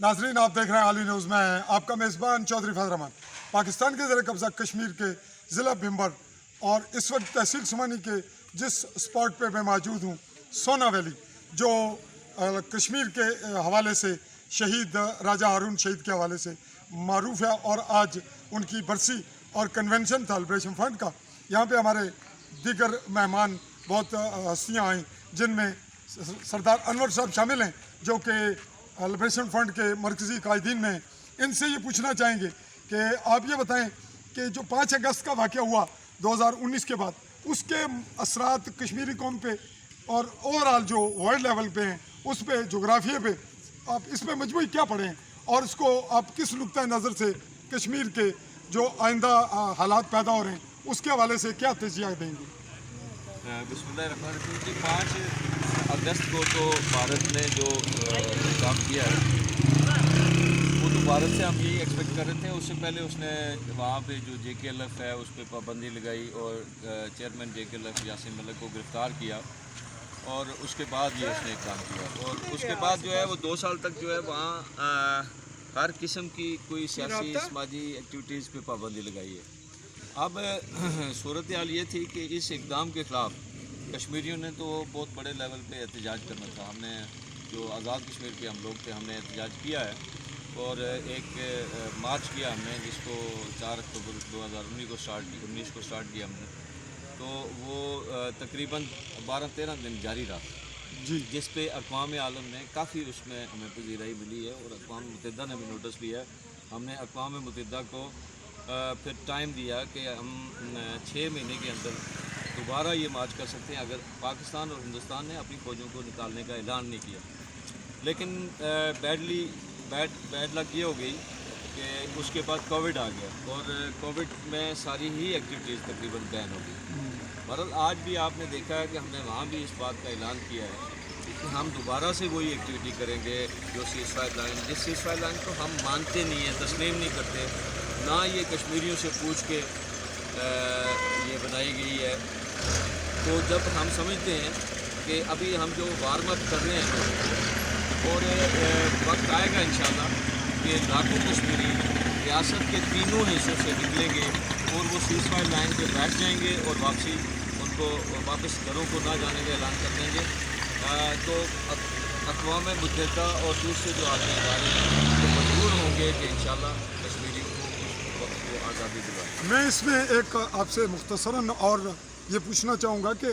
नाजरीन, आप देख रहे हैं आली न्यूज़ में आपका मेज़बान चौधरी फजल रहमान। पाकिस्तान के ज़र कब्ज़ा कश्मीर के ज़िला भिम्बर और इस वक्त तहसील सुमानी के जिस स्पॉट पे मैं मौजूद हूँ, सोना वैली, जो कश्मीर के हवाले से शहीद राजा हारून शहीद के हवाले से मारूफ है, और आज उनकी बरसी और कन्वेंशन था लिबरेशन फ्रंट का। यहाँ पे हमारे दीगर मेहमान बहुत हस्तियाँ आई, जिनमें सरदार अनवर साहब शामिल हैं, जो कि लिबरेशन फ्रंट के मरकज़ी कायदीन में। इनसे ये पूछना चाहेंगे कि आप ये बताएं कि जो 5 अगस्त का वाक़या हुआ 2019 के बाद, उसके असरात कश्मीरी कौम पे और ओवरऑल जो वर्ल्ड लेवल पे हैं उस पे, जोग्राफिया पे, आप इसमें मजमूई क्या पढ़े हैं, और इसको आप किस नुक्ता नज़र से कश्मीर के जो आइंदा हालात पैदा हो रहे हैं उसके हवाले से क्या तजिया देंगे? बिस्मिल्लाहिर्रहमानिर्रहीम। 5 अगस्त को तो भारत ने जो काम किया है वो तो भारत से हम यही एक्सपेक्ट कर रहे थे। उससे पहले उसने वहाँ पे जो JKLF है उस पर पाबंदी लगाई और चेयरमैन JKLF यासीन मलिक को गिरफ़्तार किया, और उसके बाद ये उसने एक काम किया। और उसके बाद जो है वो 2 साल तक जो है वहाँ हर किस्म की कोई सियासी समाजी एक्टिविटीज़ पे पाबंदी लगाई है। अब सूरत हाल ये थी कि इस इक़दाम के ख़िलाफ़ कश्मीरियों ने तो बहुत बड़े लेवल पे एहतजाज करना था। हमने जो आज़ाद कश्मीर के हम लोग थे, हमने एहतजाज किया है और एक मार्च किया हमने, जिसको 4 अक्टूबर 2019 को स्टार्ट किया हमने। तो वो तकरीबन 12-13 दिन जारी रहा जी, जिस पे अक़वाम आलम ने काफ़ी उसमें हमें पजीराई मिली है, और अक़वाम मुत्तहिदा ने भी नोटिस लिया है। हमने अक़वाम मुत्तहिदा को फिर टाइम दिया कि हम 6 महीने के अंदर दोबारा ये मार्च कर सकते हैं अगर पाकिस्तान और हिंदुस्तान ने अपनी फ़ौजों को निकालने का ऐलान नहीं किया। लेकिन बैड लक ये हो गई कि उसके बाद कोविड आ गया, और कोविड में सारी ही एक्टिविटीज़ तकरीबन बैन हो गई। बहरहाल आज भी आपने देखा है कि हमने वहाँ भी इस बात का ऐलान किया है कि हम दोबारा से वही एक्टिविटी करेंगे जो सीज़फायर लाइन, जिस सीज़फायर लाइन को हम मानते नहीं हैं, तस्लीम नहीं करते, ना ये कश्मीरियों से पूछ के ये बनाई गई है। तो जब हम समझते हैं कि अभी हम जो वार्म अप कर रहे हैं और वक्त आएगा इंशाल्लाह कि लाखों कश्मीरी रियासत के तीनों हिस्सों से निकलेंगे और वो सीज़फायर लाइन पे बैठ जाएंगे और उनको वापस घरों को ना जाने का ऐलान कर देंगे। तो अक़वाम मुत्तहिदा और दूसरे जो आगे इदारे हैं वो मजबूर होंगे कि इंशाल्लाह कश्मीरियों को वो आज़ादी दिलाएं। मैं इसमें एक आपसे मुख्तसरन और ये पूछना चाहूँगा कि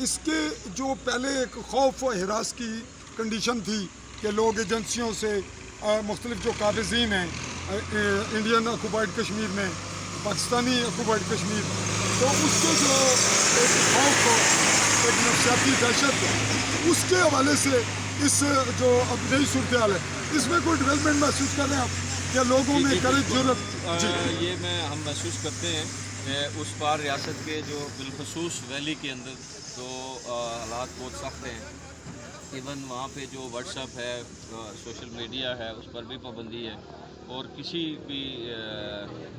इसके जो पहले एक खौफ व हिरास की कंडीशन थी कि लोग एजेंसियों से मुख्तलिफ जो काबिज़ीन हैं इंडियन ऑक्यूपाइड कश्मीर में, पाकिस्तानी ऑक्यूपाइड कश्मीर, तो उसके जो एक खौफ, एक नफसियाती दहशत, उसके हवाले से इस जो अब नई सूरत हाल है इसमें कोई डेवलपमेंट महसूस कर रहे हैं आप, या लोगों में करें जरूरत? ये हम महसूस करते हैं उस पार रियासत के जो बिलखसूस वैली के अंदर तो हालात बहुत सख्त हैं। इवन वहाँ पे जो व्हाट्सएप है, सोशल मीडिया है, उस पर भी पाबंदी है, और किसी भी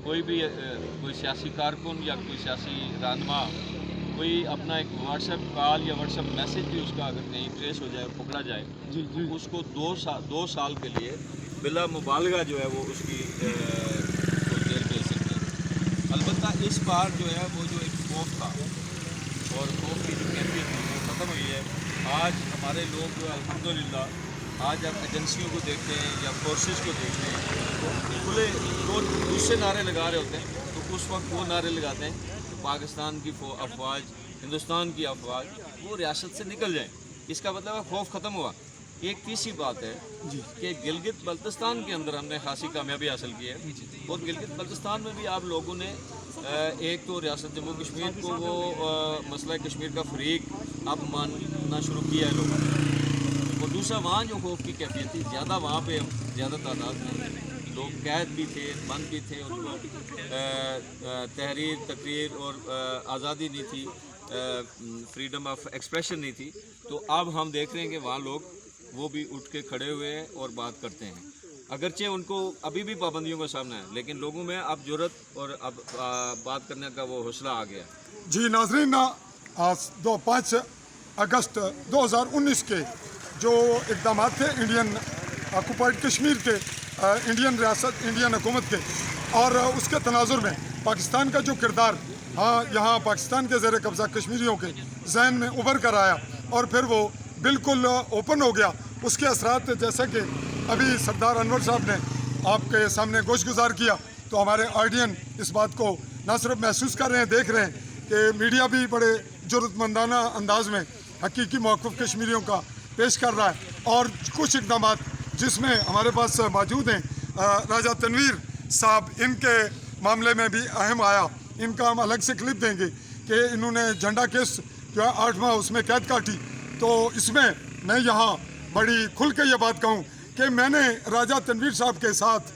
कोई सियासी कारकुन या कोई सियासी रहनुमा कोई अपना एक व्हाट्सएप कॉल या व्हाट्सएप मैसेज भी उसका अगर कहीं ट्रेस हो जाए, पकड़ा जाए, तो उसको 2 साल के लिए बिला मुबालगा जो है वो उसकी जेल भेज सकते हैं। अलबत्ता इस बार जो है वो जो एक खौफ था और खौफ की जो कैफियत थी वो ख़त्म हुई है। आज हमारे लोग जो अल्हम्दुलिल्लाह आज आप एजेंसियों को देखते हैं या फोर्सेस को देखते हैं तो खुले जो दूसरे नारे लगा रहे होते हैं, तो उस वक्त वो नारे लगाते हैं कि पाकिस्तान की अफवाज, हिंदुस्तान की अफवाज वो रियासत से निकल जाएँ। इसका मतलब है खौफ ख़त्म हुआ। एक तीसरी बात है कि गिलगित बल्तिस्तान के अंदर हमने खासी कामयाबी हासिल की है, और गिलगित बल्तिस्तान में भी आप लोगों ने एक तो रियासत जम्मू कश्मीर को वो मसला कश्मीर का फरीक अब मानना शुरू किया है लोगों ने, और दूसरा वहाँ जो खौफ की कैफियत थी ज़्यादा, वहाँ पे ज़्यादा तादाद में लोग कैद भी थे, बंद भी थे, उनको तहरीर, तकरीर और आज़ादी नहीं थी, फ्रीडम ऑफ एक्सप्रेशन नहीं थी। तो अब हम देख रहे हैं कि वहाँ लोग वो भी उठ के खड़े हुए हैं और बात करते हैं, अगरचे उनको अभी भी पाबंदियों का सामना है, लेकिन लोगों में अब जुर्रत और अब बात करने का वो हौसला आ गया। जी नाज़रीन, 5 अगस्त 2019 के जो इक़दाम थे इंडियन ऑक्यूपाइड कश्मीर के इंडियन रियासत, इंडियन हुकूमत के, और उसके तनाजुर में पाकिस्तान का जो किरदार यहाँ पाकिस्तान के ज़ेर कब्ज़ा कश्मीरियों के जहन में उभर कर आया और फिर वो बिल्कुल ओपन हो गया, उसके असरात जैसा कि अभी सरदार अनवर साहब ने आपके सामने गोश गुजार किया, तो हमारे ऑडियन इस बात को न सिर्फ महसूस कर रहे हैं, देख रहे हैं कि मीडिया भी बड़े ज़रूरतमंदाना अंदाज में हकीकी मौक़िफ़ कश्मीरियों का पेश कर रहा है। और कुछ इक़दाम जिसमें हमारे पास मौजूद हैं राजा तनवीर साहब, इनके मामले में भी अहम आया, इनका हम अलग से क्लिप देंगे कि इन्होंने झंडा केस जो है 8 माह उसमें कैद काटी। तो इसमें मैं यहाँ बड़ी खुल के ये बात कहूँ कि मैंने राजा तनवीर साहब के साथ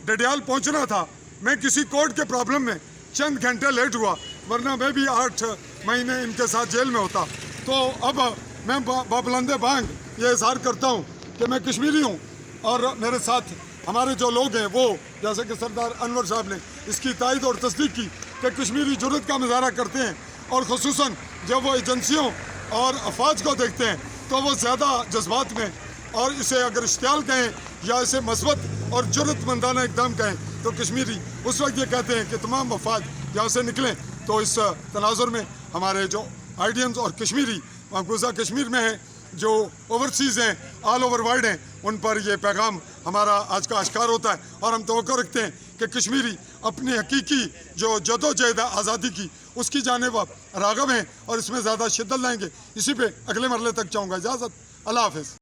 डडियाल पहुँचना था, मैं किसी कोर्ट के प्रॉब्लम में चंद घंटे लेट हुआ, वरना मैं भी 8 महीने इनके साथ जेल में होता। तो अब मैं बाबुलंदे बांग ये इजहार करता हूँ कि मैं कश्मीरी हूँ और मेरे साथ हमारे जो लोग हैं वो, जैसे कि सरदार अनवर साहब ने इसकी तायद और तस्दीक की कि कश्मीरी जुर्रत का मुजाहरा करते हैं, और ख़ुसूसन जब वो एजेंसियों और अफवाज को देखते हैं तो वो ज़्यादा जज्बात में, और इसे अगर इश्तियाल कहें या इसे मस्बत और जुर्रतमंदाना इक़दाम कहें, तो कश्मीरी उस वक्त ये कहते हैं कि तमाम अफवाज यहाँ से निकलें। तो इस तनाजुर में हमारे जो आइडियंस और कश्मीरी मकबूजा कश्मीर में हैं, जो ओवरसीज़ हैं, ऑल ओवर वर्ल्ड हैं, उन पर ये पैगाम हमारा आज का आश्कार होता है, और हम तवक्को रखते हैं कि कश्मीरी अपनी हकीकी जो जदोजहद आज़ादी की उसकी जानिब राग़िब हैं और इसमें ज़्यादा शिद्दत लाएंगे। इसी पे अगले मरले तक चाहूँगा इजाज़त। अल्लाह हाफ़िज़।